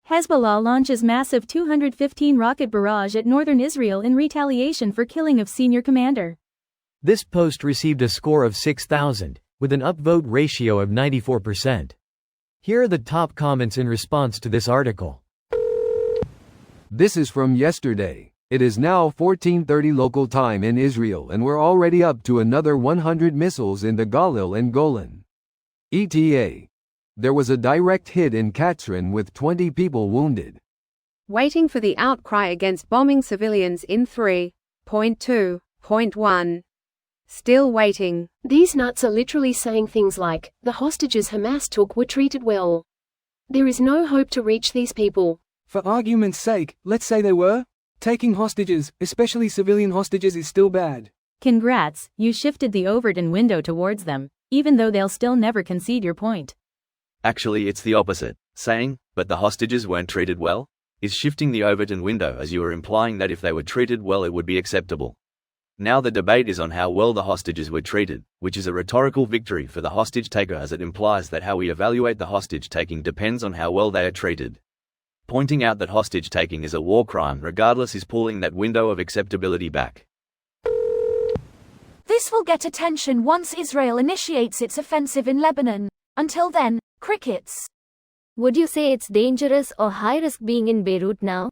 Hezbollah launches massive 215 rocket barrage at northern Israel in retaliation for killing of senior commander. This post received a score of 6,000, with an upvote ratio of 94%. Here are the top comments in response to this article. This is from yesterday. It is now 14:30 local time in Israel and we're already up to another 100 missiles in the Galil and Golan. ETA. There was a direct hit in Katrin with 20 people wounded. Waiting for the outcry against bombing civilians in 3.2.1. Still waiting. These nuts are literally saying things like, the hostages Hamas took were treated well. There is no hope to reach these people. For argument's sake, let's say they were. Taking hostages, especially civilian hostages, is still bad. Congrats, you shifted the Overton window towards them, even though they'll still never concede your point. Actually, it's the opposite. Saying, but the hostages weren't treated well, is shifting the Overton window as you are implying that if they were treated well it would be acceptable. Now the debate is on how well the hostages were treated, which is a rhetorical victory for the hostage taker as it implies that how we evaluate the hostage taking depends on how well they are treated. Pointing out that hostage taking is a war crime regardless is pulling that window of acceptability back. This will get attention once Israel initiates its offensive in Lebanon. Until then, crickets. Would you say it's dangerous or high risk being in Beirut now?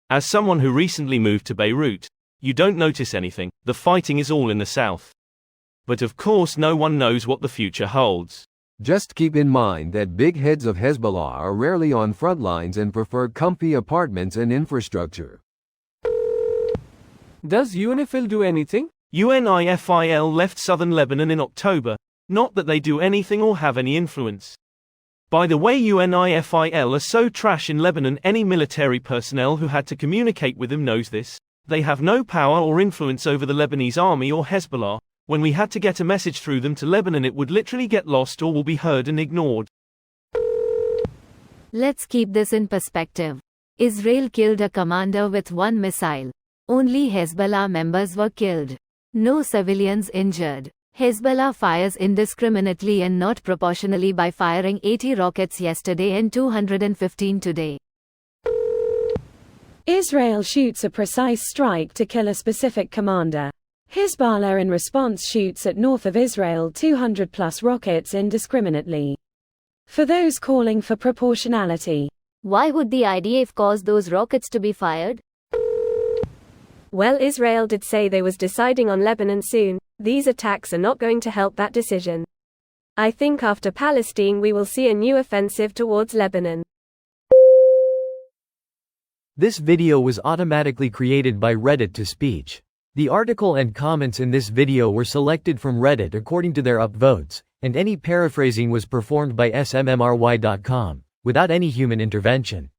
As someone who recently moved to Beirut, you don't notice anything, the fighting is all in the south. But of course no one knows what the future holds. Just keep in mind that big heads of Hezbollah are rarely on front lines and prefer comfy apartments and infrastructure. Does UNIFIL do anything? UNIFIL left southern Lebanon in October, not that they do anything or have any influence. By the way, UNIFIL are so trash in Lebanon, any military personnel who had to communicate with them knows this. They have no power or influence over the Lebanese army or Hezbollah. When we had to get a message through them to Lebanon, it would literally get lost or will be heard and ignored. Let's keep this in perspective. Israel killed a commander with one missile. Only Hezbollah members were killed. No civilians injured. Hezbollah fires indiscriminately and not proportionally by firing 80 rockets yesterday and 215 today. Israel shoots a precise strike to kill a specific commander. Hezbollah in response shoots at north of Israel 200+ rockets indiscriminately. For those calling for proportionality. Why would the IDF cause those rockets to be fired? Well, Israel did say they was deciding on Lebanon soon. These attacks are not going to help that decision. I think after Palestine we will see a new offensive towards Lebanon. This video was automatically created by Reddit to speech. The article and comments in this video were selected from Reddit according to their upvotes, and any paraphrasing was performed by smmry.com, without any human intervention.